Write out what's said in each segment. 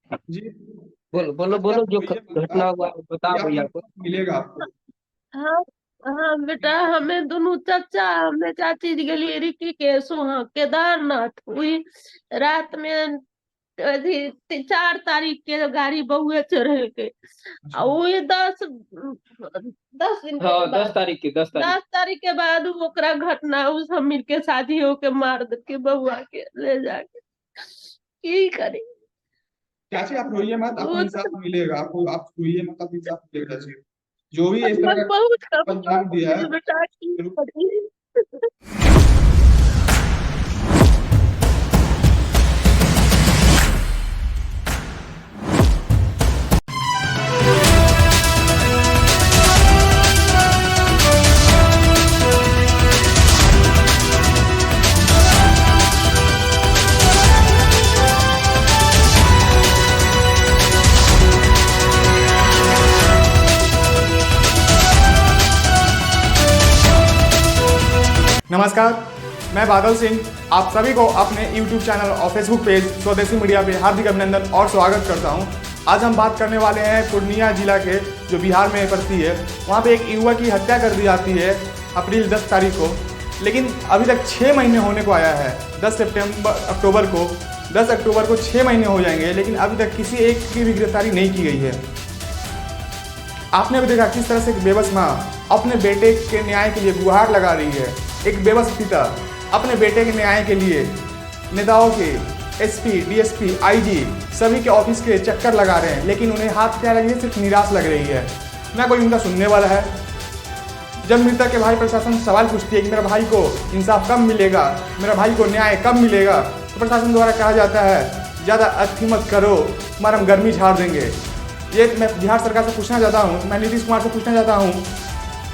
जी। बोलो बोलो जैसे बोलो, आप जो रोइए मत घटना आप, हुआ है बताओ ये आपको भैया को। इंसाफ मिलेगा आपको। हाँ। हाँ बेटा, हमें दोनों चाचा, हमें चाची गेली ऋषिकेश, वहाँ केदारनाथ हुई रात में। अथी 4 तारीख के गाड़ी बउए चढ़े के। आ अच्छा। वही 10 दिन के हाँ, दस बाद, तारीख की, 10 तारीख। 10 तारीख के बाद ओकरा घटना, उ सब मिलके शादी होके मार दे के बउआ के ले जाके की करी। चाची आप रोइए मत, आपको वो इंसाफ तो मिलेगा, आपको आप रोइए मत, आपको इंसाफ मिलेगा चाची। जो भी इस तरह मतलब का बहुत कमजोर अंजाम दिया थी है। बेटा, की करी। नमस्कार, मैं बादल सिंह आप सभी को अपने YouTube चैनल और Facebook पेज स्वदेशी मीडिया पे हार्दिक अभिनंदन और स्वागत करता हूं। आज हम बात करने वाले हैं पूर्णिया जिला के, जो बिहार में पड़ती है। वहां पे एक युवक की हत्या कर दी जाती है अप्रैल 10 तारीख को, लेकिन अभी तक 6 महीने होने को आया है। 10 अक्टूबर को 6 महीने हो जाएंगे, लेकिन अभी तक किसी एक की भी गिरफ्तारी नहीं की गई है। आपने भी देखा किस तरह से एक बेबस माँ अपने बेटे के न्याय के लिए गुहार लगा रही है। एक बेबस पिता अपने बेटे के न्याय के लिए नेताओं के, एसपी, डीएसपी, आईजी सभी के ऑफिस के चक्कर लगा रहे हैं, लेकिन उन्हें हाथ क्या लगी है, सिर्फ निराश लग रही है। ना कोई उनका सुनने वाला है। जब मृतक के भाई प्रशासन सवाल पूछती है कि मेरा भाई को इंसाफ कब मिलेगा, मेरा भाई को न्याय कब मिलेगा, तो प्रशासन द्वारा कहा जाता है ज़्यादा अथी मत करो, तुम्हारा हम गर्मी झाड़ देंगे। ये मैं बिहार सरकार से पूछना चाहता हूँ, मैं नीतीश कुमार से पूछना चाहता हूँ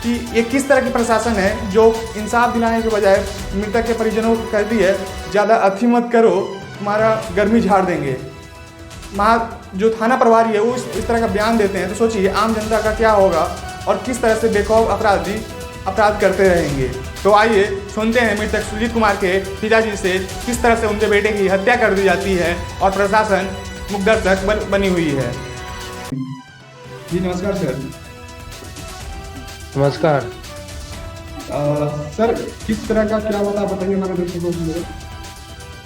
कि ये किस तरह की प्रशासन है जो इंसाफ दिलाने के बजाय मृतक के परिजनों को कहती है ज़्यादा अथी मत करो, तुम्हारा गर्मी झाड़ देंगे। जो थाना प्रभारी है वो इस तरह का बयान देते हैं, तो सोचिए आम जनता का क्या होगा और किस तरह से बेखौफ अपराधी अपराध करते रहेंगे। तो आइए सुनते हैं मृतक सुजीत कुमार के पिताजी से किस तरह से उनके बेटे की हत्या कर दी जाती है और प्रशासन मुकदर्शक बनी हुई है। जी नमस्कार सर। नमस्कार। सर किस तरह का क्या बता बताइए हमारे दर्शकों को,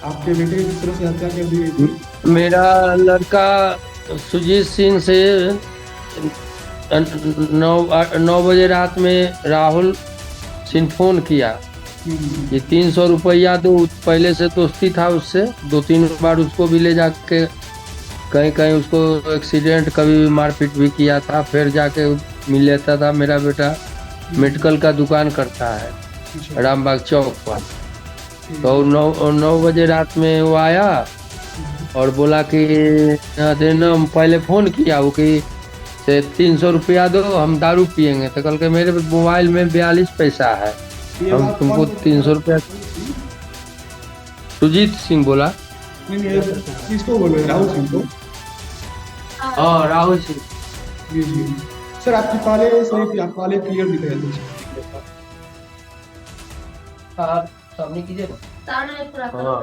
आपके बेटे किस तरह से हत्या कर दी गई थी? मेरा लड़का सुजीत सिंह से 9 बजे रात में राहुल सिंह फोन किया कि 300 रुपया दो। पहले से दोस्ती था उससे, 2-3 बार उसको भी ले जाके कहीं कहीं उसको एक्सीडेंट, कभी भी मारपीट भी किया था। फिर जाके मिल लेता था। मेरा बेटा मेडिकल का दुकान करता है रामबाग चौक पर। तो 9 बजे रात में वो आया और बोला कि देना, पहले फ़ोन किया वो कि 300 रुपया दो, हम दारू पियेंगे। तो कल के मेरे मोबाइल में 42 पैसा है, हम तुमको 300 रुपया। सुजीत सिंह बोला। किसको बोल रहे हैं, राहुल सिंह को? हाँ, राहुल सिंह। जी जी सर, आपकी पाले सही थी, आप पाले क्लियर दिख रहे थे। सामने कीजिए ना। पूरा हाँ।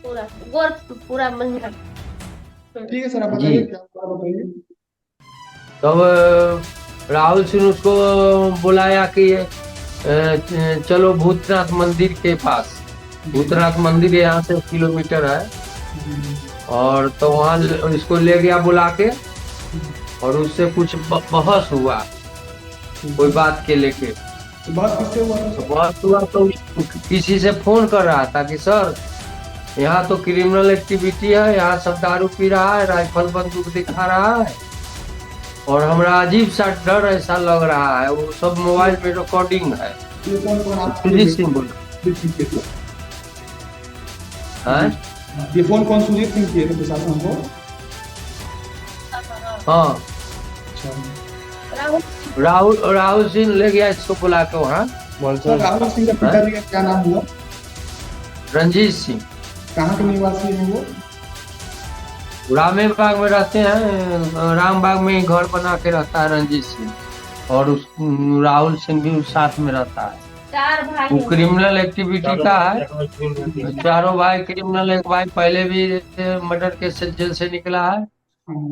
पूरा गोर पूरा महिला। ठीक है सर, आप बताइए क्या हुआ, बताइए। तब राहुल सिंह उसको बुलाया कि चलो भूतनाथ मंदिर के पास। भूतनाथ मंदिर यहाँ से 1 किलोमीटर है। और तो वहाँ इसको ले गया बुला के, और उससे कुछ बहस हुआ कोई बात के लेके। तो बात किससे हुआ था? तो बहस हुआ तो किसी से फोन कर रहा था कि सर यहाँ तो क्रिमिनल एक्टिविटी है, यहाँ सब दारू पी रहा है, राइफल बंदूक दिखा रहा है, और हमारा अजीब सा डर ऐसा लग रहा है। वो सब मोबाइल में रिकॉर्डिंग है। ये कौन कौन आप सुजीत सिंह बोला। ये फोन कौन सुजीत सिंह किए थे प्रशासन को? हाँ, अच्छा। राहुल सिंह ले गया इसको बुला के वहाँ। सर राहुल सिंह का पिताजी का क्या नाम हुआ? रंजीत सिंह। कहाँ के निवासी हैं वो? रामेबाग में रहते हैं। रामबाग में घर बना के रहता है रंजीत सिंह, और उस राहुल सिंह भी उस साथ में रहता है। 4 भाई वो क्रिमिनल एक्टिविटी का है। चारों भाई क्रिमिनल। एक भाई पहले भी मर्डर केस से जेल से निकला है,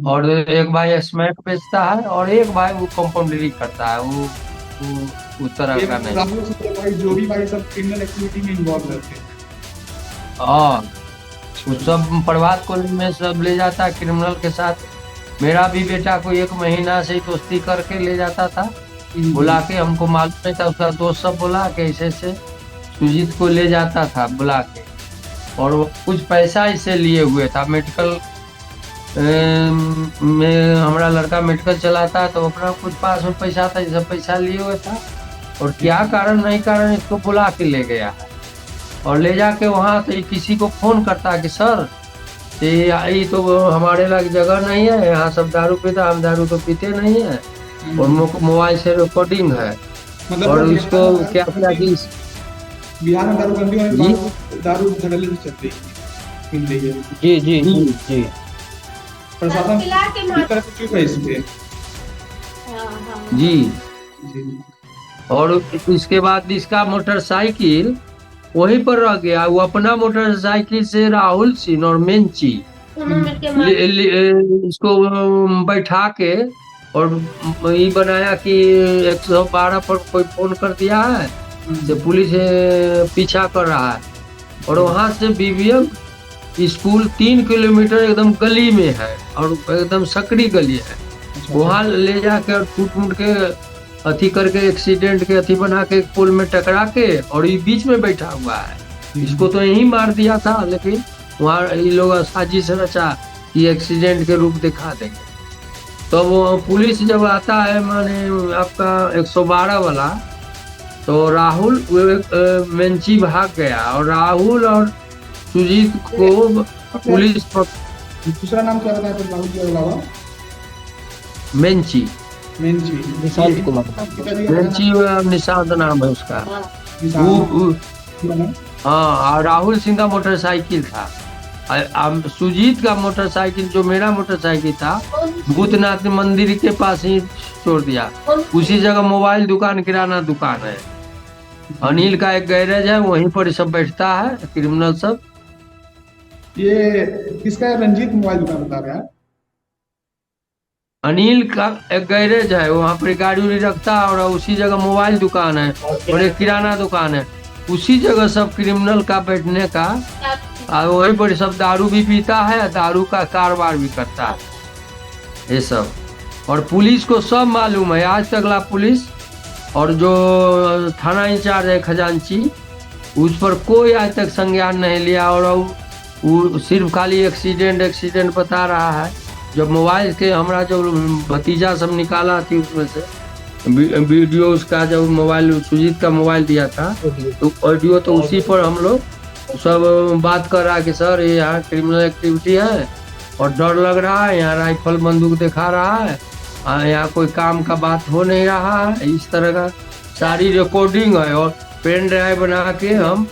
और एक भाई स्मैक बेचता है और एक भाई वो कंपाउंडरी करता है। वो उस तरह ये का नहीं। राहुल सुंदर भाई जो भी भाई सब क्रिमिनल एक्टिविटी में इन्वॉल्व रहते हैं। हाँ, वो सब प्रभात कॉलोनी में सब ले जाता है क्रिमिनल के साथ। मेरा भी बेटा को 1 महीना से ही दोस्ती करके ले जाता था, बुला के। हमको मालूम नहीं था, उसका दोस्त सब बोला कि ऐसे ऐसे सुजीत को ले जाता था बुला के। और वो कुछ पैसा इससे लिए हुए था। मेडिकल में हमारा लड़का मेडिकल चलाता है, तो अपना कुछ पास में पैसा था, जैसे पैसा लिए हुए था। और क्या कारण नहीं कारण इसको बुला के ले गया है। और ले जाके वहाँ तो किसी को फोन करता है कि सर ये तो हमारे लग जगह नहीं है, यहाँ सब दारू पीता, हम दारू तो पीते नहीं है। और मोबाइल से रिकॉर्डिंग है। मतलब और वो इसको क्या किया कि बिहार में दारूबंदी होने के जी बाद दारू धड़ल्ले से चल रही है, मिल रही है। जी जी जी जी। प्रशासन खिला के किस मार। तरह से चुप है इस पे? जी। जी। और इसके बाद इसका मोटरसाइकिल वहीं पर रह गया। वो अपना मोटरसाइकिल से राहुल सिंह और मेंची दोनों मिलके मार। इसको बैठा के और ये बनाया कि 112 पर कोई फोन कर दिया है से पुलिस पीछा कर रहा है। और वहां से बीबीएम स्कूल 3 किलोमीटर एकदम गली में है और एकदम सकड़ी गली है। वहां ले जाके और टूट मुट के अथी करके एक्सीडेंट के अथी बना के पुल में टकरा के और ये बीच में बैठा हुआ है। इसको तो यही मार दिया था, लेकिन वहाँ ये लोग साजिश रचा कि एक्सीडेंट के रूप दिखा देंगे। तो वो पुलिस जब आता है माने आपका 112 वाला, तो राहुल मेंची भाग गया और राहुल और सुजीत को पुलिस दूसरा नाम क्या बताया था राहुल के अलावा? मेंची निशांत कुमार। मेंची निशांत नाम है उसका। निशांत। हाँ, और राहुल सिंह का मोटरसाइकिल था। सुजीत का मोटरसाइकिल जो मेरा मोटरसाइकिल था भूतनाथ मंदिर के पास ही छोड़ दिया। उसी जगह मोबाइल दुकान, किराना दुकान है। अनिल का एक गैरेज है, वहीं पर सब बैठता है क्रिमिनल सब। ये किसका है? रंजीत मोबाइल दुकान बता रहे हैं। अनिल का एक गैरेज है, वहाँ पर गाड़ी उड़ी रखता है और उसी जगह मोबाइल दुकान है और एक किराना दुकान है। उसी जगह सब क्रिमिनल का बैठने का, और वहीं पर सब दारू भी पीता है, दारू का कारोबार भी करता है ये सब। और पुलिस को सब मालूम है। आज तक ला पुलिस और जो थाना इंचार्ज है खजांची, उस पर कोई आज तक संज्ञान नहीं लिया। और वो सिर्फ खाली एक्सीडेंट बता रहा है। जब मोबाइल के हमारा जो भतीजा सब निकाला थी उसमें से वीडियो, उसका जब मोबाइल सुजीत का मोबाइल दिया था तो ऑडियो, तो उसी पर हम लोग सब बात कर रहा है कि सर ये यहाँ क्रिमिनल एक्टिविटी है और डर लग रहा है, यहाँ राइफल बंदूक दिखा रहा है, यहाँ कोई काम का बात हो नहीं रहा है। इस तरह का सारी रिकॉर्डिंग है और पेन ड्राइव बना के हम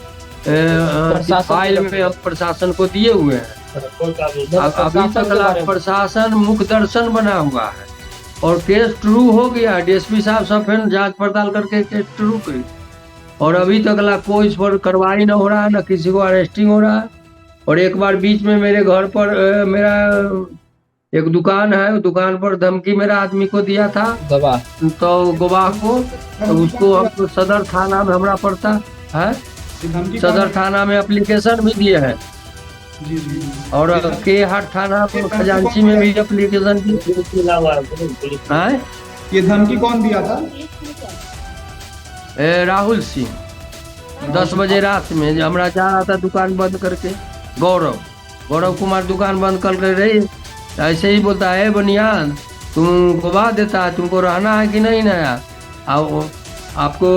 फाइल में हम प्रशासन को दिए हुए हैं। अभी तक प्रशासन मुख्य दर्शन बना हुआ है और केस ट्रू हो गया। डीएसपी साहब सब फिर जांच पड़ताल करके केस ट्रू करी और अभी तक ला कोई इस पर कार्रवाई न हो रहा है, न किसी को अरेस्टिंग हो रहा है। और एक बार बीच में मेरे घर पर मेरा एक दुकान है, दुकान पर धमकी मेरा आदमी को दिया था, तो गवाह को, तो उसको हम सदर थाना में हमारा पड़ता है, सदर थाना में एप्लीकेशन भी दिए हैं। और के हाट थाना खजांची में भी एप्लीकेशन दी। ये धमकी कौन दिया था? राहुल सिंह 10 बजे रात में हमारा जा रहा था दुकान बंद करके। गौरव कुमार दुकान बंद कर रही, ऐसे ही बोलता है बनियान तुम गवाह देता है, तुमको रहना है कि नहीं नया, आपको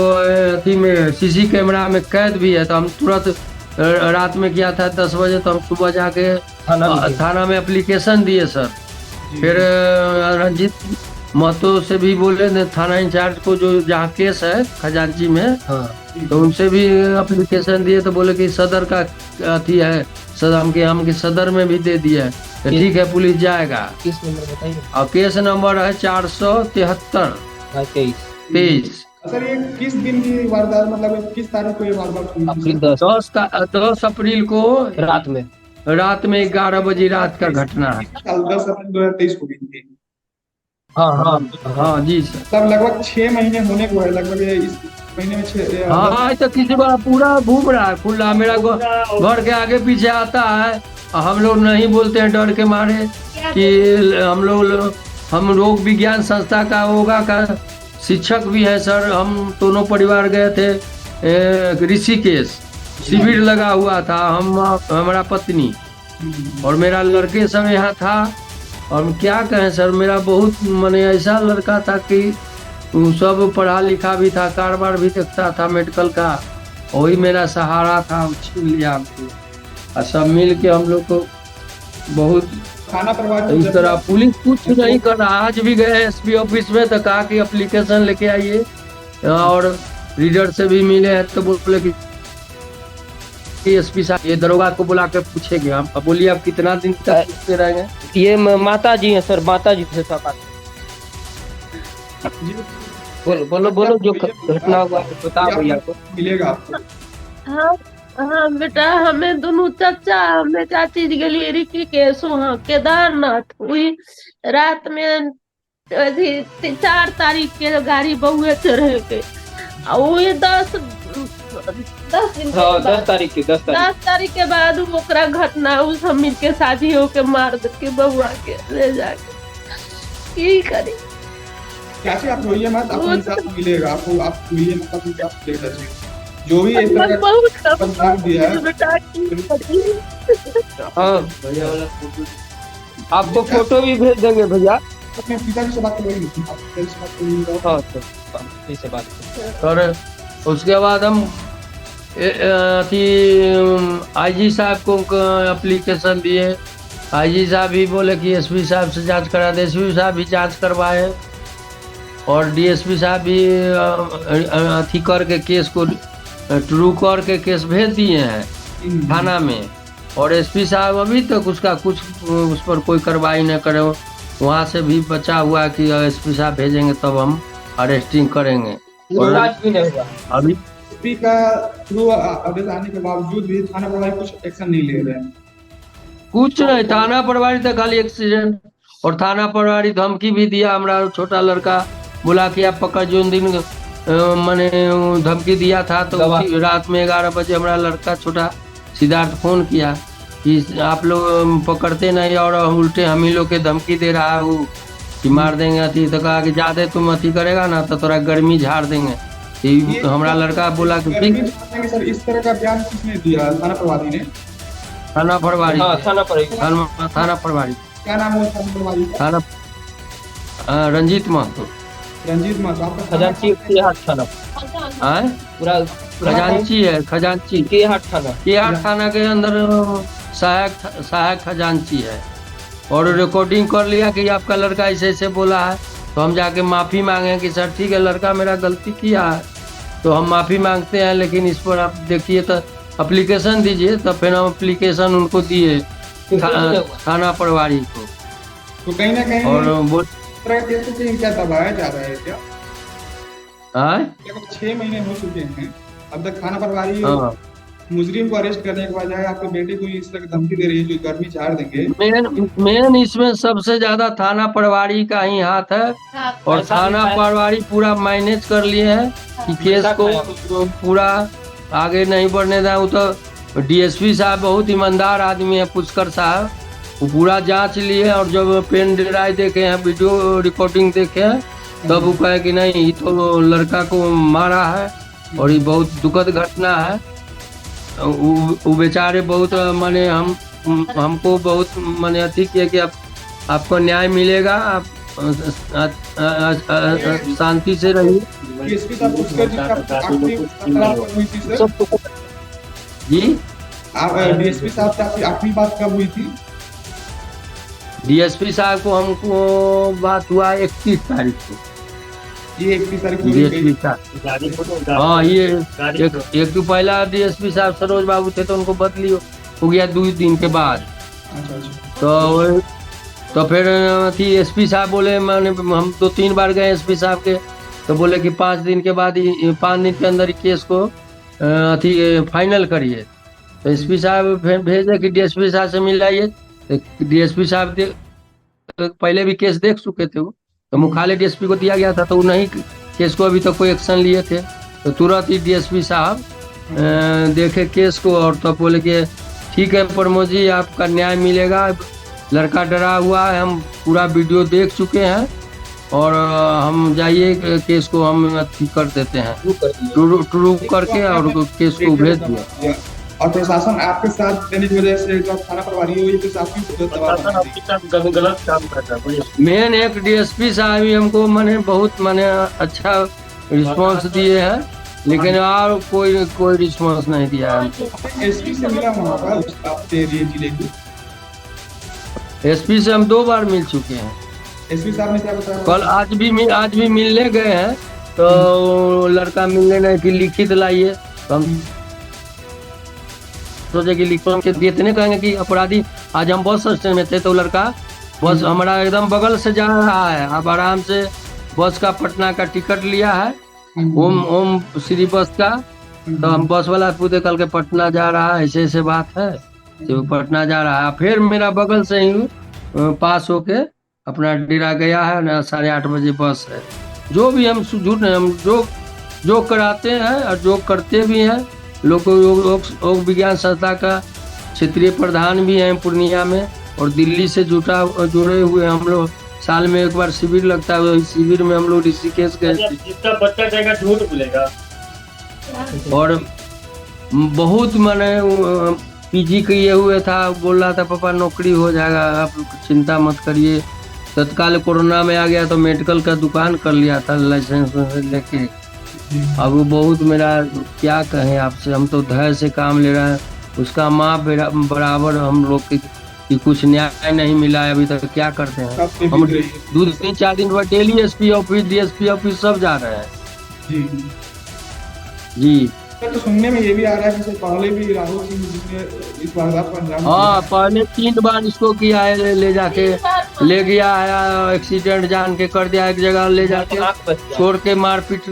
अथी में सीसी कैमरा में कैद भी है। तो हम तुरंत रात में किया था 10 बजे, तो हम सुबह जाके थाना में एप्लीकेशन दिए सर। फिर रंजीत महतो से भी बोले थाना इंचार्ज को, जो जहाँ केस है खजांची में, तो उनसे भी एप्लीकेशन दिए, तो बोले कि सदर का अथी है, हम के सदर में भी दे दिया है। तो ठीक है पुलिस जाएगा। किस नंबर बताइए? और केस नंबर है 473-23। सर ये किस दिन की वारदात, मतलब किस तारीख को ये वारदात हुई? अप्रैल 10 10 अप्रैल को रात में रात में 11 बजे रात का घटना है। साल 10 अप्रैल 2023 को हुई थी। हाँ हाँ हाँ जी सर। तब लगभग 6 महीने होने को है, लगभग इस महीने में 6 हाँ आज तो किसी बार पूरा घूम रहा है खुला, मेरा घर के आगे पीछे आता है। हम लोग नहीं बोलते हैं डर के मारे कि हम रोग विज्ञान संस्था का होगा का शिक्षक भी है सर। हम दोनों परिवार गए थे ऋषिकेश, शिविर लगा हुआ था। हमारा पत्नी और मेरा लड़के सब यहाँ था। और हम क्या कहें सर, मेरा बहुत माने ऐसा लड़का था कि वो सब पढ़ा लिखा भी था, कारोबार भी देखता था मेडिकल का, वही मेरा सहारा था। छीन लिया हमको और सब मिल के हम लोग को बहुत थाना परिवार इस तरह। पुलिस कुछ नहीं कर रहा। आज भी गए एसपी ऑफिस में तो कहा कि एप्लीकेशन लेके आइए, और रीडर से भी मिले हैं तो बोले कि एसपी साहब ये दरोगा को बुला के पूछेंगे। हम अब बोलिए आप कितना दिन तक पूछते रहेंगे। ये माता जी हैं सर, माता जी से सब बात। बोलो बोलो बोलो, जो घटना हुआ है बताओ भैया को। मिलेगा आपको। हाँ हाँ बेटा, हमें दोनों चाचा हमें चाची गेली ऋषिकेश वहाँ केदारनाथ हुई रात में 4 तारीख के गाड़ी बहुए चढ़े के। वही 10 दिन के हाँ बाद 10 तारीख की 10 तारीख 10 तारीख के बाद ओकरा घटना उस हमीर के शादी होके मार दे के बउआ के ले जाके की करे। कैसे आप रोइए मत, आपको इंसाफ मिलेगा। आप रोइए मत, आपको इंसाफ मिलेगा जी। जो भी एक तरह का बहुत बदनाम दिया है। बेटा की करी। हाँ भैया वाला आपको फोटो भी भेज देंगे भैया। अपने पिताजी से बात करेंगे, आप पिताजी से बात करेंगे। हाँ सर से बात और उसके बाद हम आईजी साहब को एप्लीकेशन दिए। आईजी साहब भी बोले कि एसपी साहब से जांच करा दे। एसपी साहब भी जांच करवाए और डीएसपी साहब भी अथी करके केस को ट्रू कर के केस भेज दिए हैं थाना में। और एसपी साहब अभी तक उसका कुछ उस पर कोई कार्रवाई न करे। वहाँ से भी बचा हुआ कि एसपी साहब भेजेंगे तब हम अरेस्टिंग करेंगे। और भी नहीं हुआ अभी एसपी का थ्रू आदेश आने के बावजूद भी थाना प्रभारी कुछ एक्शन नहीं ले रहे हैं। कुछ नहीं, थाना प्रभारी तो खाली एक्सीडेंट। और थाना प्रभारी धमकी भी दिया। हमारा छोटा लड़का बोला कि आप पकड़ जो दिन मैंने धमकी दिया था तो रात में 11 बजे हमारा लड़का छोटा सिद्धार्थ फोन किया कि आप लोग पकड़ते नहीं और उल्टे हम ही लोग के धमकी दे रहा है वो कि मार देंगे अथी। तो कहा कि ज्यादा तुम अथी करेगा ना तो थोड़ा गर्मी झाड़ देंगे। हमारा लड़का बोला कि सर इस तरह का बयान किसने दिया? थाना प्रभारी ने। थाना प्रभारी थाना प्रभारी क्या नाम है थाना प्रभारी का? थाना रंजीत महतो। रंजीत महतो। आपका खजांची के हाथ थाना पूरा खजांची है, खजांची के हाथ थाना थाना के अंदर सहायक खजांची है। और रिकॉर्डिंग कर लिया कि आपका लड़का ऐसे ऐसे बोला है। तो हम जाके माफ़ी मांगे कि सर ठीक है लड़का मेरा गलती किया है तो हम माफ़ी मांगते हैं, लेकिन इस पर आप देखिए तो एप्लीकेशन दीजिए। तो फिर हम एप्लीकेशन उनको दिए थाना प्रभारी को। तो कहीं ना कहीं और वो क्या दबाया जा रहा है क्या? हाँ 6 महीने हो चुके हैं, अब तक थाना प्रभारी मुजरिम को अरेस्ट करने के बजाय आपके बेटे को इस तरह की धमकी दे रही है जो गर्मी झाड़ देंगे। मेन इसमें सबसे ज्यादा थाना प्रभारी का ही हाथ है। और थाना प्रभारी पूरा मैनेज कर लिए है कि केस को पूरा आगे नहीं बढ़ने दें। वो तो डीएसपी साहब बहुत ईमानदार आदमी है, पुष्कर साहब, वो पूरा जांच लिए। और जब पेन ड्राइव देखे हैं, वीडियो रिकॉर्डिंग देखे हैं, तब वो कहे कि नहीं ये तो लड़का को मारा है और ये बहुत दुखद घटना है। वो बेचारे बहुत माने हमको बहुत माने अथी किए कि आपको न्याय मिलेगा, आप शांति से रहिए। जी डीएसपी साहब से आपकी बात कब हुई थी? डीएसपी साहब को हमको बात हुआ 31 तारीख को। ये 31 तारीख डीएसपी साहब, हाँ ये एक तो पहला डीएसपी साहब सरोज बाबू थे तो उनको बदली हो गया 2 दिन के बाद। तो फिर थी एसपी साहब बोले, मैंने हम 2-3 बार गए एसपी साहब के, तो बोले कि 5 दिन के बाद 5 दिन के अंदर केस को अथी फाइनल करिए। तो एसपी साहब भेजे कि डीएसपी साहब से मिलाइए। डीएसपी साहब पहले भी केस देख चुके थे वो, तो मुख्यालय डीएसपी को दिया गया था, तो वो नहीं केस को अभी तक कोई एक्शन लिए थे। तो तुरंत ही डीएसपी साहब देखे केस को और तो बोले कि ठीक है प्रमोद जी, आपका न्याय मिलेगा, लड़का डरा हुआ है, हम पूरा वीडियो देख चुके हैं और हम जाइए केस को हम कर देते हैं, ट्रू करके और केस को भेज दिया। और प्रशासन आपके साथ देने की वजह से जो थाना प्रभारी हुई तो आपकी गलत काम कर रहा है। मेन एक डीएसपी साहब ही हमको माने बहुत माने अच्छा रिस्पांस दिए हैं, लेकिन और कोई रिस्पांस नहीं दिया है हमको। एसपी से मिला वहाँ का आपके जिले की? एसपी से हम 2 बार मिल चुके हैं। एसपी साहब ने क्या बताया? कल आज भी मिलने गए हैं, तो लड़का मिलने नहीं कि लिखित लाइए, तो हम सोचे कि लिखित के देते कहेंगे कि अपराधी, आज हम बस स्टैंड में थे तो लड़का बस हमारा एकदम बगल से जा रहा है, अब आराम से बस का पटना का टिकट लिया है, ओम श्री बस का, तो हम बस वाला पूछे कल के पटना जा रहा है, ऐसे बात है, तो पटना जा रहा है। फिर मेरा बगल से ही पास होके अपना डेरा गया है ना, 8:30 बजे बस है। जो भी हम झूठ हम जो कराते हैं और जो करते भी हैं, लोग विज्ञान संस्था का क्षेत्रीय प्रधान भी हैं पूर्णिया में, और दिल्ली से जुड़े हुए हम लोग साल में एक बार शिविर लगता है, वही शिविर में हम लोग ऋषिकेश गए थे। जिसका बच्चा जाएगा झूठ बोलेगा। और बहुत मैंने पीजी किए हुए था, बोल रहा था पापा नौकरी हो जाएगा, आप चिंता मत करिए। तत्काल कोरोना में आ गया तो मेडिकल का दुकान कर लिया था लाइसेंस लेके। अब वो बहुत मेरा क्या कहें आपसे, हम तो धैर्य से काम ले रहे हैं, उसका माँ बराबर हम लोग कि कुछ न्याय नहीं मिला है अभी तक, क्या करते हैं हम। 2-3-4 दिन बाद daily SP office DSP office सब जा रहे हैं जी। तो सुनने में ये भी आ रहा है कि पहले भी राहुल सिंह जिसने इस वारदात को अंजाम दिया, हाँ पहले 3 बार इसको किया है, ले जाके ले गया है, एक्सीडेंट जान के कर दिया, एक जगह ले जाके छोड़ के मारपीट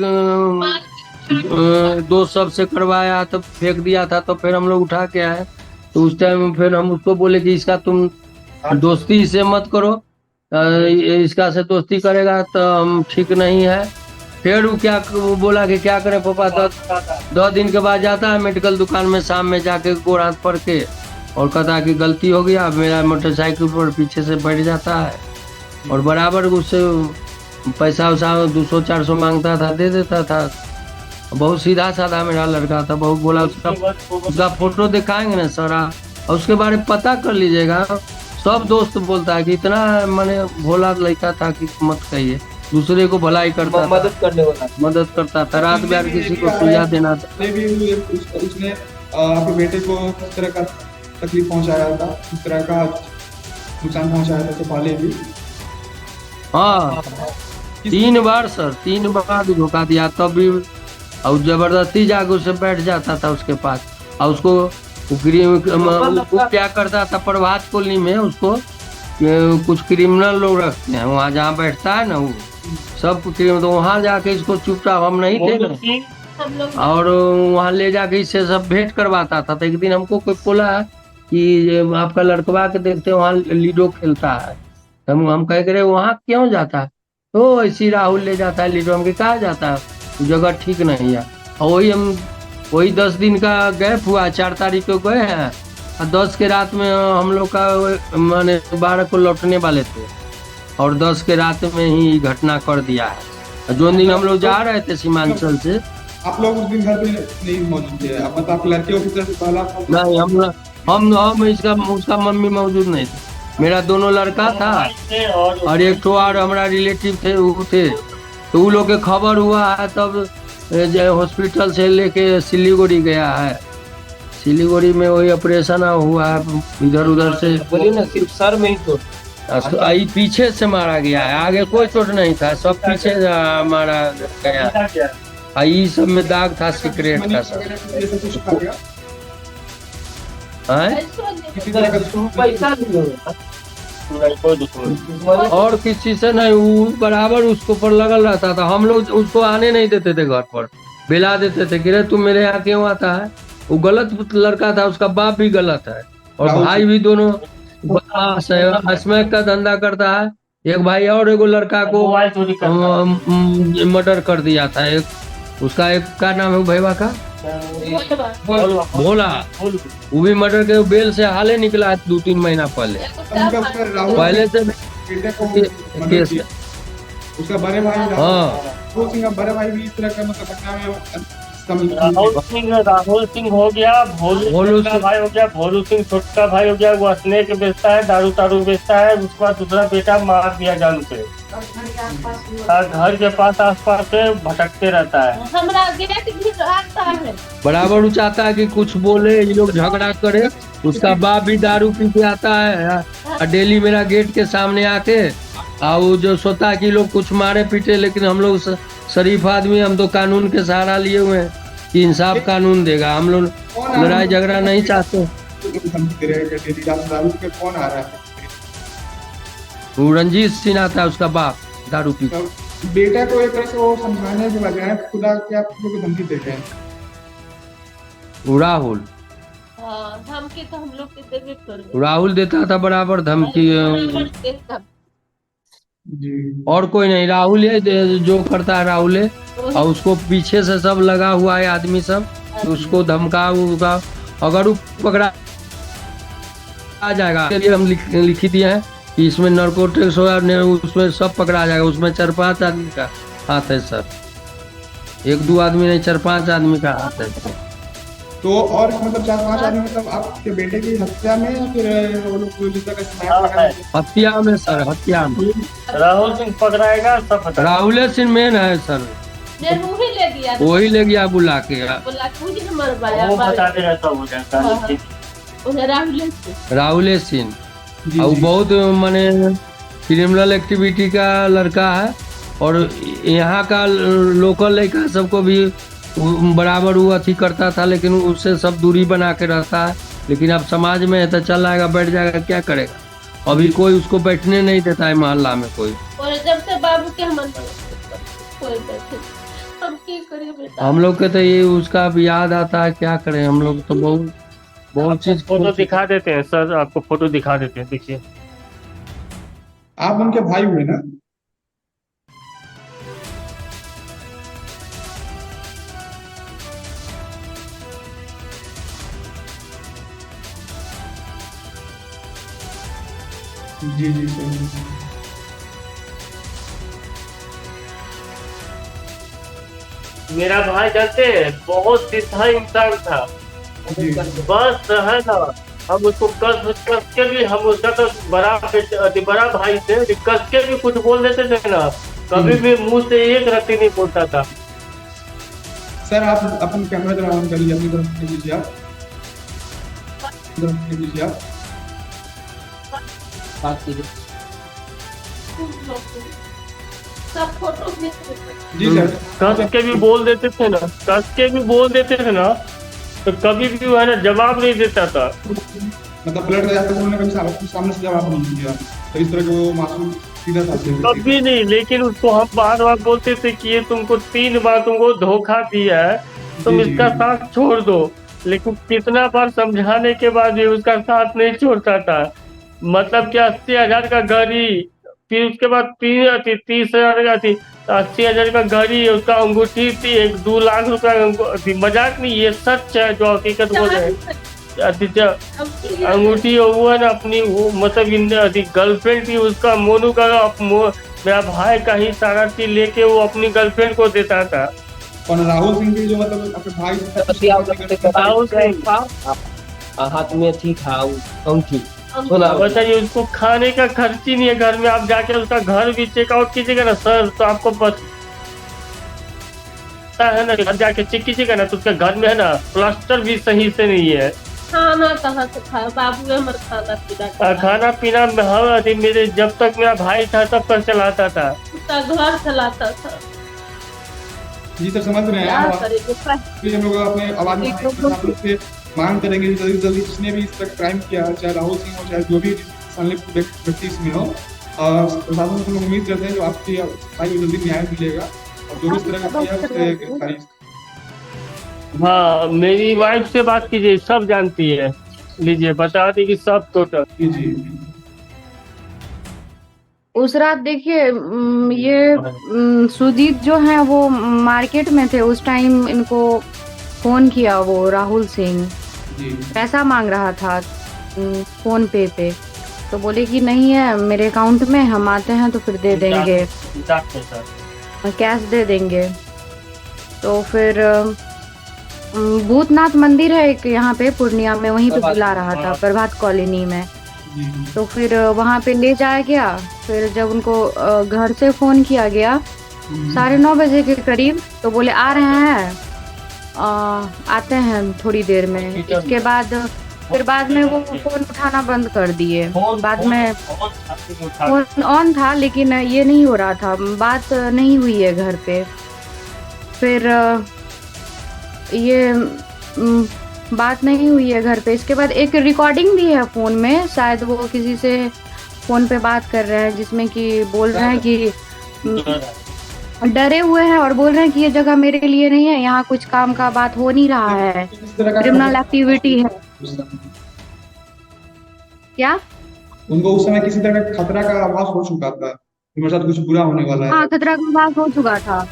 दोस्त सब से करवाया, तब फेंक दिया था, तो फिर हम लोग उठा के आए। तो उस टाइम फिर हम उसको बोले कि इसका तुम दोस्ती से मत करो, इसका से दोस्ती करेगा तो हम ठीक नहीं है। फिर वो बोला कि क्या करें पापा, 10 दिन के बाद जाता है मेडिकल दुकान में, शाम में जाके गोड़ हाथ पड़ के और कहता कि गलती हो गया, मेरा मोटरसाइकिल पर पीछे से बैठ जाता है और बराबर उससे पैसा 200-400 मांगता था, दे देता था। बहुत सीधा साधा मेरा लड़का था, बहुत बोला उसका फोटो दिखाएंगे ना सर, और उसके बारे में पता कर लीजिएगा। सब दोस्त बोलता है कि इतना मैंने भोला लड़का था कि मत कहिए, दूसरे को भलाई करता था, मदद करता था, रात बिरात किसी को सुझा देना था। उसने आपके बेटे को किस तरह का तकलीफ पहुंचाया था, किस तरह का नुकसान पहुंचाया था, तो पहले भी? हाँ 3 बार सर, 3 बार धोखा दिया, तब भी और जबरदस्ती जाके उससे बैठ जाता था उसके पास, और उसको क्या करता था, प्रभात कॉलोनी में उसको कुछ क्रिमिनल लोग रखते हैं वहाँ, जहाँ बैठता है ना वो सब क्रिमिनल, तो वहाँ जाके इसको चुपचाप, हम नहीं थे ना, और वहाँ ले जाके इससे सब भेंट करवाता था। तो एक दिन हमको कोई बोला कि आपका लड़कवा के देखते वहाँ लीडो खेलता है, हम कह करे वहाँ क्यों जाता है, तो इसी राहुल ले जाता है लीडो, हम कहा जाता है जगह ठीक नहीं है। और वही 10 दिन का गैप हुआ, 4 तारीख को गए हैं और 10 के रात में हम लोग का माने 12 को लौटने वाले थे, और 10 के रात में ही घटना कर दिया है। जो दिन हम लोग जा रहे थे सीमांचल से, आप लोग उस दिन घर पे नहीं मौजूद थे? मतलब आप लड़के की तरफ से पहला नहीं, हम उसका मम्मी मौजूद नहीं थे, मेरा दोनों लड़का था और एक तो और हमारा रिलेटिव थे वो थे। तो वो लोग के खबर हुआ है, तब हॉस्पिटल से लेके सिलीगुड़ी गया है, सिलीगुड़ी में वही ऑपरेशन हुआ है, इधर उधर से बोलिए ना, सिर्फ सर में ही तो पीछे से मारा गया है, आगे कोई चोट नहीं था, सब पीछे मारा गया। ये सब में दाग था, सिगरेट था सब। पैसा और किसी से नहीं, वो बराबर उसको पर लगल रहता था। हम लोग उसको आने नहीं देते थे घर पर, बिला देते थे कि रे तुम मेरे यहाँ क्यों आता है, वो गलत लड़का था, उसका बाप भी गलत है और राहुल भाई भी दोनों बदमाश है, स्मैक का धंधा करता है। एक भाई और एगो लड़का को मर्डर कर दिया था। एक उसका एक क्या नाम है भैया का, भोला, वो भी मर्डर के बेल से हाले निकला है 2-3 महीना पहले। उनका उसका राहुल पहले से बेटे को मर्डर केस किया। उसका बड़े भाई हाँ राहुल सिंह का बड़े भाई भी इस तरह का मतलब घटना में राहुल सिंह हो गया, भोलू भोलू सिंह का सिंह। भाई हो गया, भोलू सिंह छोटका भाई हो गया, वो स्नेक बेचता है, दारू तारू बेचता है। उसके बाद दूसरा बेटा मार दिया जान से। घर के पास आसपास से भटकते रहता है। हमरा गेट भी आता है। बराबर वो चाहता है कि कुछ बोले, ये लोग झगड़ा करे। उसका बाप भी दारू पी के आता है और डेली मेरा गेट के सामने आके और वो जो सोता है कि लोग कुछ मारे पीटे, लेकिन हम लोग शरीफ आदमी, हम तो कानून के सहारा लिए हुए हैं कि इंसाफ कानून देगा। हम लोग लड़ाई झगड़ा नहीं चाहते। दारू पे कौन आ रहा है? वो रंजीत सिंह आता है, उसका बाप दारू पी के। तो बेटा को एक तरह से वो समझाने के बजाय खुदा के आप लोग को धमकी देते हैं। वो राहुल हाँ, धमकी तो हम लोग के देवे कर राहुल देता था बराबर धमकी। जी और कोई नहीं, राहुल है जो करता है, राहुल है। और उसको पीछे से सब लगा हुआ है आदमी सब, तो उसको धमका उगा। अगर वो पकड़ा आ जाएगा, के लिए हम लिखी दिए हैं कि इसमें नारकोटिक्स हो, उसमें सब पकड़ा जाएगा। उसमें 4-5 आदमी का हाथ है सर, 1-2 आदमी नहीं, 4-5 आदमी का हाथ है। तो और मतलब 4-5 आदमी मतलब आपके बेटे की हत्या में या फिर वो लोग जिस तरह का स्नैप लगाए? हत्या में सर, हत्या में राहुल सिंह पकड़ाएगा सब पता। राहुल सिंह मेन है सर, वही ले गया, वही ले गया बुला के। बोला कुछ न मरवाया। वो बताते रहता हो जाता है। उन्हें राहुल सिंह जी, और जी। बहुत माने क्रिमिनल एक्टिविटी का लड़का है। और यहाँ का लोकल लड़का सबको भी बराबर वो अथी करता था, लेकिन उससे सब दूरी बना के रहता है। लेकिन अब समाज में है तो चल आएगा, बैठ जाएगा, क्या करेगा। अभी कोई उसको बैठने नहीं देता है मोहल्ला में कोई। और जब से बाबू के हम कोई बैठे, हम की करिए बेटा। हम लोग के तो ये उसका अब याद आता है, क्या करें। हम लोग तो बहुत चीज फोटो दिखा देते हैं सर, आपको फोटो दिखा देते हैं, देखिए। आप उनके भाई हुए ना? जी जी सर। मेरा भाई जानते हैं, बहुत सीधा इंसान था। जी। बस है ना, हम उसको कस के भी, हम उसका तो बड़ा भाई थे, कस के भी कुछ बोल देते थे ना, कभी भी मुंह से एक रत्ती नहीं बोलता था। सर आप अपन कैमरा जरा ऑन कर लीजिए, अपनी तरफ से लीजिए आप, तरफ से लीजिए आप। बात कीजिए। सब फोटो भेज जी सर। कस के भी बोल देते थे ना, कस के भी बोल देते थे ना, तो कभी भी वो है ना जवाब नहीं देता था। मतलब ब्लड जाते उन्होंने कभी सामने से जवाब नहीं दिया, तो इस तरह के वो मासूम सीधा साधे कभी नहीं, लेकिन उसको हम बार बार बोलते थे कि ये तुमको 3 बार तुमको धोखा दिया है, तुम जी, इसका जी। साथ छोड़ दो। लेकिन कितना बार समझाने के बाद भी उसका साथ नहीं छोड़ता था। मतलब कि 80,000 का गाड़ी, फिर उसके बाद 30,000 का थी, 80,000 का गाड़ी, उसका अंगूठी थी, 2 लाख रुपया थी। मजाक नहीं, ये सच है जो हकीकत बोल रहे हैं। अंगूठी वो है ना अपनी, वो मतलब गर्लफ्रेंड थी उसका, मोनू का। मेरा भाई का ही सारा चीज लेके वो अपनी गर्लफ्रेंड को देता था। और राहुल सिंह भी जो मतलब अपने भाई राहुल सिंह हाथ में थी था अंगूठी। बताइए, उसको खाने का खर्च ही नहीं है घर में। आप जाके उसका घर भी चेकआउट कीजिएगा ना सर, तो आपको पता है ना, घर जाके चेक कीजिएगा ना, तो उसके घर में है ना प्लास्टर भी सही से नहीं है। खाना कहाँ से खाया बाबू, हमारे खाना पीना खाना पीना में हम मेरे जब तक मेरा भाई था तब तक चलाता था, उसका घर चलाता था। जी सर समझ रहे हैं क्या आप। करेंगे, फिर हम लोग अपने आवाज में आप लोग से मांग करेंगे जल्दी से जल्दी जिसने भी इस तक क्राइम किया, चाहे राहुल सिंह हो, चाहे जो भी संलिप्त व्यक्ति इसमें हो, प्रशासन से उम्मीद करते हैं जो आपकी भाई को जल्दी न्याय मिलेगा और जो भी इस तरह का किया उससे गिरफ्तारी। हाँ, मेरी वाइफ से बात कीजिए, सब जानती है। लीजिए, बता दी कि सब टोटल। जी जी। उस रात देखिए ये सुजीत जो है वो मार्केट में थे उस टाइम, इनको फोन किया वो राहुल सिंह, जी पैसा मांग रहा था फोन पे। तो बोले कि नहीं है मेरे अकाउंट में, हम आते हैं तो फिर दे देंगे, कैश दे देंगे। तो फिर भूतनाथ मंदिर है एक यहाँ पे पूर्णिया में, वहीं पे बुला रहा था प्रभात कॉलोनी में। जी। तो फिर वहाँ पे ले जाया गया। फिर जब उनको घर से फोन किया गया 9:30 बजे के करीब, तो बोले आ रहे हैं, आते हैं थोड़ी देर में। इसके बाद फिर बाद में वो फोन उठाना बंद कर दिए। बाद में फोन ऑन था लेकिन ये नहीं हो रहा था, बात नहीं हुई है घर पे। फिर ये बात नहीं हुई है घर पे। इसके बाद एक रिकॉर्डिंग भी है फोन में, शायद वो किसी से फोन पे बात कर रहे हैं जिसमें कि बोल रहे हैं कि डरे हुए हैं और बोल रहे हैं कि ये जगह मेरे लिए नहीं है, यहाँ कुछ काम का बात हो नहीं रहा है, क्रिमिनल एक्टिविटी है। क्या उनको उस समय किसी तरह का खतरा का आभास हो चुका था कि मेरे साथ कुछ बुरा होने वाला है। हाँ, खतरा का आभास हो चुका था।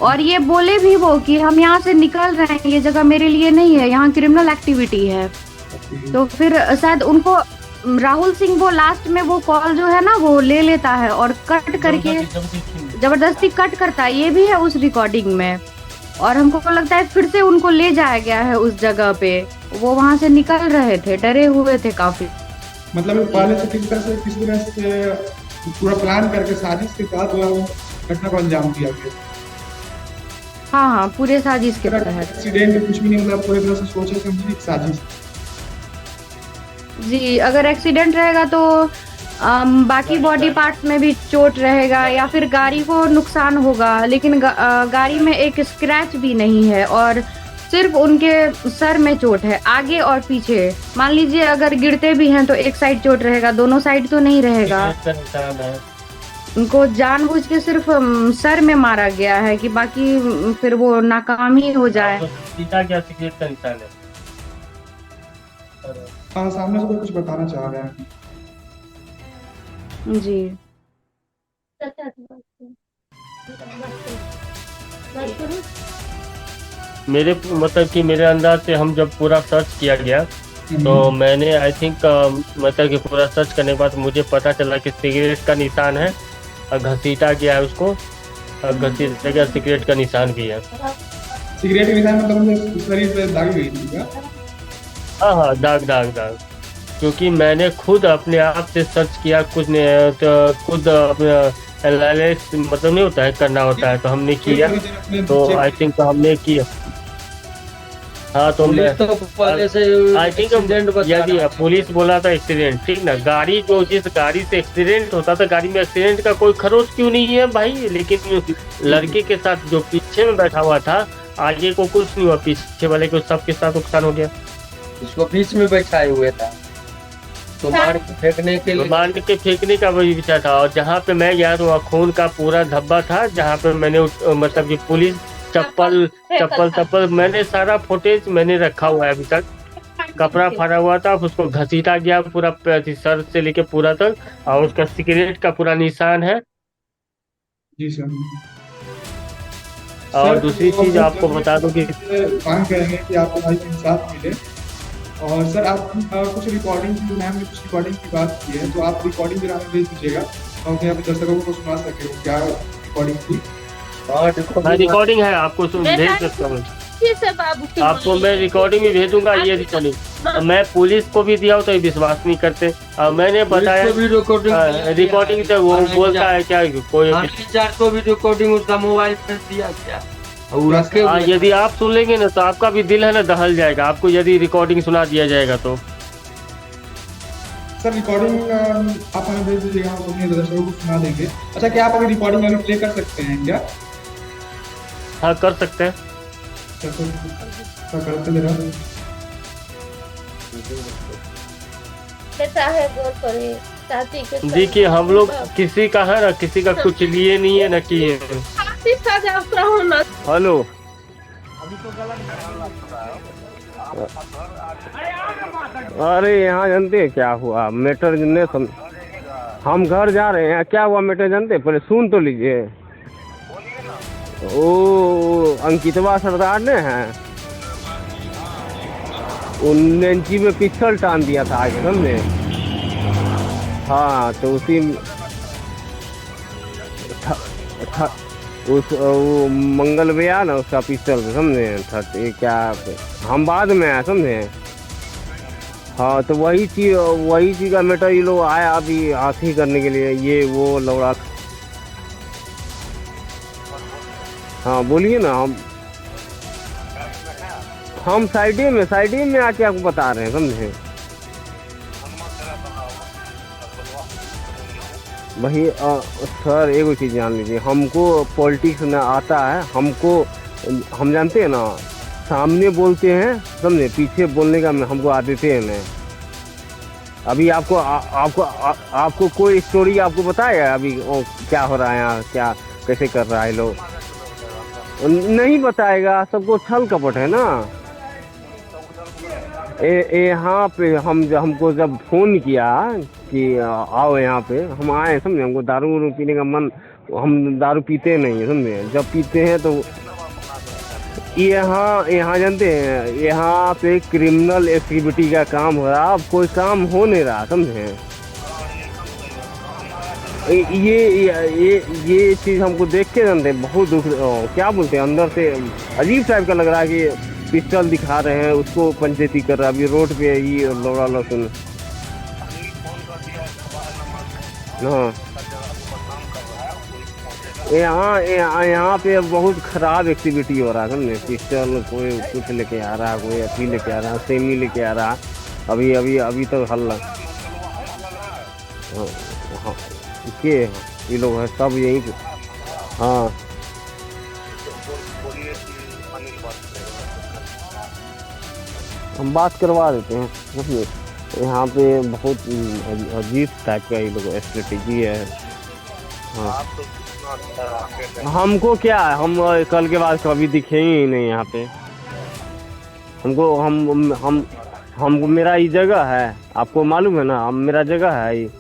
और ये बोले भी वो कि हम यहाँ से निकल रहे हैं, ये जगह मेरे लिए नहीं है, यहाँ क्रिमिनल एक्टिविटी है। तो फिर शायद उनको राहुल सिंह वो लास्ट में वो कॉल जो है ना वो ले लेता है और कट करके जबरदस्ती कट करता है, ये भी है उस रिकॉर्डिंग में। और हमको लगता है फिर से उनको ले जाया गया है उस जगह पे, वो वहां से निकल रहे थे, डरे हुए थे काफी। मतलब पहले से किस तरह से पूरा प्लान करके साजिश के साथ घटना को अंजाम दिया गया। हाँ, पूरे साजिश के तहत। एक्सीडेंट कुछ भी नहीं, मतलब पूरी तरह से सोचे समझी साजिश। जी, अगर एक्सीडेंट रहेगा तो बाकी बॉडी पार्ट्स में भी चोट रहेगा या फिर गाड़ी को नुकसान होगा, लेकिन गाड़ी में एक स्क्रैच भी नहीं है और सिर्फ उनके सर में चोट है, आगे और पीछे। मान लीजिए अगर गिरते भी हैं तो एक साइड चोट रहेगा, दोनों साइड तो नहीं रहेगा। उनको जानबूझ के सिर्फ सर में मारा गया है कि बाकी फिर वो नाकाम ही हो जाए। हाँ, सामने से कोई कुछ बताना चाह रहे हैं। जी, मेरे मतलब कि मेरे अंदाज से हम जब पूरा सर्च किया गया तो मैंने आई थिंक मतलब कि पूरा सर्च करने के बाद मुझे पता चला कि सिगरेट का निशान है और घसीटा गया है उसको, और घसीटा गया सिगरेट का निशान भी है। सिगरेट के निशान मतलब शरीर पे दागी गई थी क्या? हाँ, दाग, क्योंकि मैंने खुद अपने आप से सर्च किया, कुछ नहीं तो खुद अपना एनालिसिस मतलब नहीं होता है, करना होता है, तो हमने किया। तो आई थिंक हमने किया। हाँ, तो मैं पहले से आई थिंक यदि पुलिस बोला था एक्सीडेंट, ठीक ना, गाड़ी जो जिस गाड़ी से एक्सीडेंट होता था, गाड़ी में एक्सीडेंट का कोई खरोच क्यों नहीं है भाई, लेकिन लड़के के साथ जो पीछे में बैठा हुआ था, आगे को कुछ नहीं हुआ, पीछे वाले को सबके साथ नुकसान हो गया। इसको बीच में बैठाए हुए था तो मार के फेंकने के लिए, मार के फेंकने का वही विचार था। और जहाँ पे मैं गया तो वहाँ खून का पूरा धब्बा था, जहाँ पे मैंने मतलब कि पुलिस चप्पल मैंने सारा फुटेज मैंने रखा हुआ है अभी तक। कपड़ा फाड़ा हुआ था, उसको घसीटा गया पूरा सर से लेके पूरा तक, और उसका सिगरेट का पूरा निशान है। जी सर। और दूसरी चीज आपको बता दूं कि मांग करेंगे कि आपको भाई इंसाफ मिले। और सर आप कुछ रिकॉर्डिंग की, मैम ने कुछ रिकॉर्डिंग की बात की है, तो आप रिकॉर्डिंग जरा हमें भेज दीजिएगा ताकि आप दर्शकों को सुना सके क्या रिकॉर्डिंग थी। रिकॉर्डिंग है, आपको भेज सकता हूँ आपको, मैं रिकॉर्डिंग भी भेजूंगा। ये रिकॉर्डिंग मैं पुलिस को भी दिया हूँ तो विश्वास नहीं करते। और मैंने बताया रिकॉर्डिंग से वो बोलता है क्या कोई को भी रिकॉर्डिंग उसका मोबाइल पर दिया गया। यदि आप सुन लेंगे ना तो आपका भी दिल है ना दहल जाएगा, आपको यदि रिकॉर्डिंग सुना दिया जाएगा तो। सर रिकॉर्डिंग आप हमें भेज दीजिएगा, हम अपने दर्शकों को सुना देंगे। अच्छा, क्या आप अभी रिकॉर्डिंग अभी प्ले कर सकते हैं क्या? हाँ, कर सकते हैं। करते जरा। देखिए, हम लोग किसी का है ना, किसी का कुछ लिए नहीं है ना किए। हेलो, अरे यहाँ जानते हैं क्या हुआ मैटर ने हम घर जा रहे हैं, क्या हुआ मैटर जानते हैं? पहले सुन तो लीजिए। वो अंकितवा सरदार ने हैं, उन जी में पिस्टल टान दिया था आगे, समझे? हाँ, तो उसी उस वो मंगल भैया ना उसका पिस्टल, समझे? क्या हम बाद में आए, समझे? हाँ, तो वही चीज़ का मैटर ये लोग आया अभी हाथी करने के लिए, ये वो लौड़ा। हाँ बोलिए ना। हम साइडे में आके आपको बता रहे हैं, समझे? वही सर एक चीज़ जान लीजिए, हमको पॉलिटिक्स में आता है, हम जानते हैं ना, सामने बोलते हैं, समझे? पीछे बोलने का हमको आदत है नहीं। अभी आपको कोई स्टोरी आपको बताया अभी क्या हो रहा है यहाँ, क्या कैसे कर रहा है लोग? नहीं बताएगा, सबको छल कपट है ना। यहाँ पे हमको जब फोन किया कि आओ यहाँ पे, हम आए, समझे? हमको दारू पीने का मन, हम दारू पीते नहीं है, समझे? जब पीते हैं तो यहाँ जानते हैं, यहाँ पे क्रिमिनल एक्टिविटी का काम हो रहा, अब कोई काम हो नहीं रहा, समझे? ये चीज़ हमको देख के जानते हैं, बहुत दुख, क्या बोलते हैं, अंदर से अजीब टाइप का लग रहा है कि पिस्टल दिखा रहे हैं, उसको पंचायती कर रहा है अभी रोड पे ही लौड़ा लहसुन। हाँ, यहाँ पे बहुत खराब एक्टिविटी हो रहा है, समझे? पिस्टल कोई कुछ लेके आ रहा है, कोई अथी लेके आ रहा है, सेमी लेके आ रहा है, अभी तो हल्ला। हाँ, ये लोग हैं सब यहीं पे। हाँ, हम बात करवा देते हैं, समझे? यहाँ पे बहुत अजीब टाइप का ये लोग स्ट्रेटेजी है। हाँ, हमको क्या, हम कल के बाद कभी दिखे ही नहीं यहाँ पे। हमको मेरा ये जगह है, आपको मालूम है ना, मेरा जगह है ये।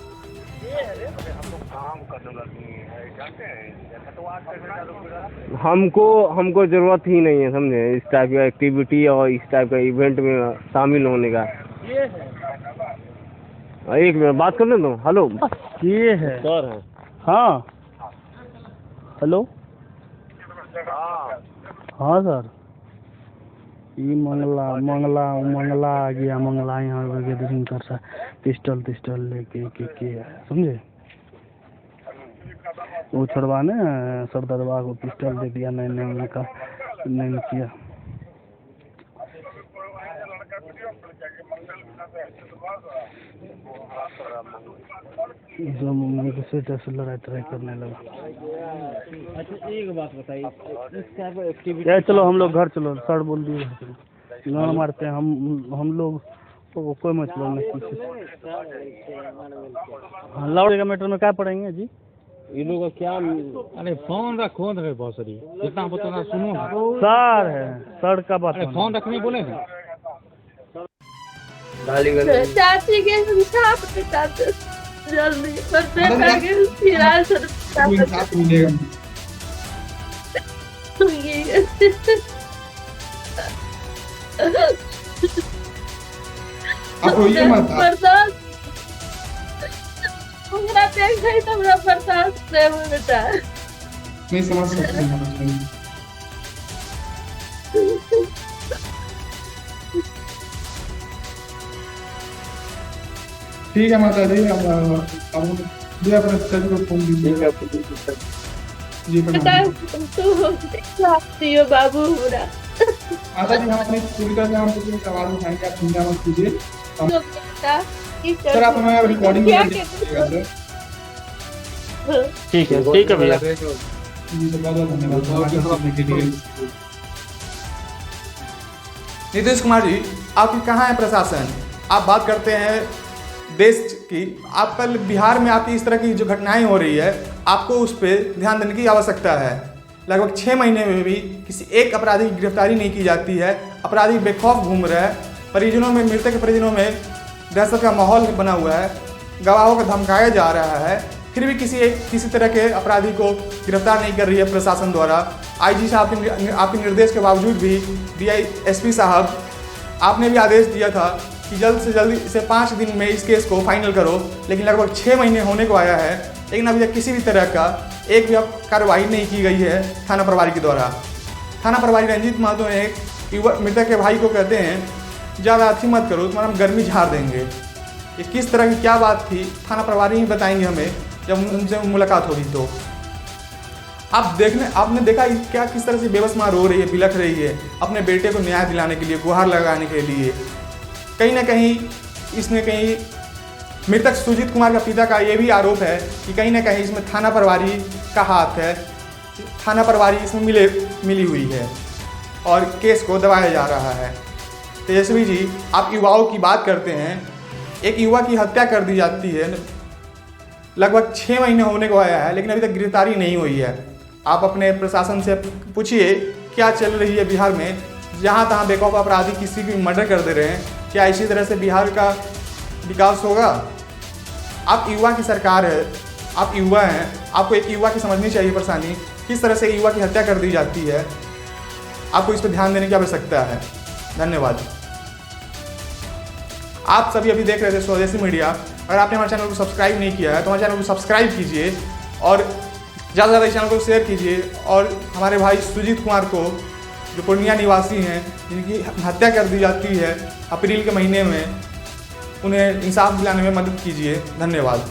हमको जरूरत ही नहीं है, समझे? इस टाइप का एक्टिविटी और इस टाइप का इवेंट में शामिल होने का। एक मिनट बात कर लें तो। हेलो, ये है सर है? हाँ, हेलो, हाँ सर, ये मंगला आ गया, मंगला यहाँ गैदरिंग कर रहा है, पिस्टल लेके के समझे? वो छड़वाने सरदरवा को पिस्टल दे दिया, नहीं का नहीं किया। लड़ाई ट्राई करने लगा। अच्छा एक बात बताइए, चलो हम लोग घर चलो, सर बोल दिए ना मारते हैं हम लोग तो कोई मतलब नहीं। लाउड का मैटर में क्या पढ़ेंगे जी? ये लोग क्या? अरे फोन रखो ना बहुत सारी, जितना बताना सुनो ना। सर है, सर का बात। अरे फोन रखने बोले हैं। चाची के साथ जल्दी पर बेटा के फिलहाल सर आप रोइए मत। बर्दाश्त मेरा देख गई तो मेरा बर्दाश्त नहीं हुआ बेटा। नहीं समझ सकते। ठीक है माता जी, अब जी अपने पिताजी को फोन दीजिए। जी बेटा तू आती हो बाबू पूरा। माता जी हम अपनी पूरी तरह से हम कुछ सवाल उठाएंगे, आप चिंता मत कीजिए। सर आप हमें रिकॉर्डिंग में दीजिएगा सर। ठीक है भैया। जी सर बहुत बहुत धन्यवाद। नीतीश कुमार जी, आपकी कहाँ है प्रशासन? आप बात करते हैं देश की, आप कल बिहार में आपकी इस तरह की जो घटनाएं हो रही है, आपको उस पर ध्यान देने की आवश्यकता है। लगभग 6 महीने में भी किसी एक अपराधी की गिरफ्तारी नहीं की जाती है। अपराधी बेखौफ घूम रहा है। परिजनों में, मृतक के परिजनों में दहशत का माहौल बना हुआ है। गवाहों को धमकाया जा रहा है, फिर भी किसी तरह के अपराधी को गिरफ्तार नहीं कर रही है प्रशासन द्वारा। आईजी साहब आपके निर्देश के बावजूद भी DISP साहब आपने भी आदेश दिया था कि जल्द से जल्द इसे 5 दिन में इस केस को फाइनल करो, लेकिन लगभग 6 महीने होने को आया है, लेकिन अभी तक किसी भी तरह का एक भी कार्रवाई नहीं की गई है थाना प्रभारी के द्वारा। थाना प्रभारी रंजीत महतो ने एक मृतक के भाई को कहते हैं, ज़्यादा अथी मत करो, तुम्हारा हम गर्मी झाड़ देंगे। ये किस तरह की क्या बात थी, थाना प्रभारी ही बताएंगे हमें जब उनसे मुलाकात होगी। तो आपने देखा क्या किस तरह से बेबस माँ रो रही है, बिलख रही है अपने बेटे को न्याय दिलाने के लिए, गुहार लगाने के लिए। कहीं ना कहीं इसमें कहीं मृतक सुजीत कुमार का पिता का ये भी आरोप है कि कहीं ना कहीं इसमें थाना प्रभारी का हाथ है, थाना प्रभारी इसमें मिली हुई है और केस को दबाया जा रहा है। तेजस्वी जी, आप युवाओं की बात करते हैं, एक युवा की हत्या कर दी जाती है, लगभग 6 महीने होने को आया है, लेकिन अभी तक गिरफ्तारी नहीं हुई है। आप अपने प्रशासन से पूछिए क्या चल रही है बिहार में, जहाँ तहाँ बेखौफ अपराधी किसी की मर्डर कर दे रहे हैं। क्या इसी तरह से बिहार का विकास होगा? आप युवा की सरकार है, आप युवा हैं, आपको एक युवा की समझनी चाहिए परेशानी, किस तरह से युवा की हत्या कर दी जाती है। आपको इस पर ध्यान देने की आवश्यकता है। धन्यवाद। आप सभी अभी देख रहे थे स्वदेशी मीडिया। अगर आपने हमारे चैनल को सब्सक्राइब नहीं किया है तो हमारे चैनल को सब्सक्राइब कीजिए और ज़्यादा से ज़्यादा इस चैनल को शेयर कीजिए। और हमारे भाई सुजीत कुमार को, जो पूर्णिया निवासी हैं, जिनकी हत्या कर दी जाती है अप्रैल के महीने में, उन्हें इंसाफ दिलाने में मदद कीजिए। धन्यवाद।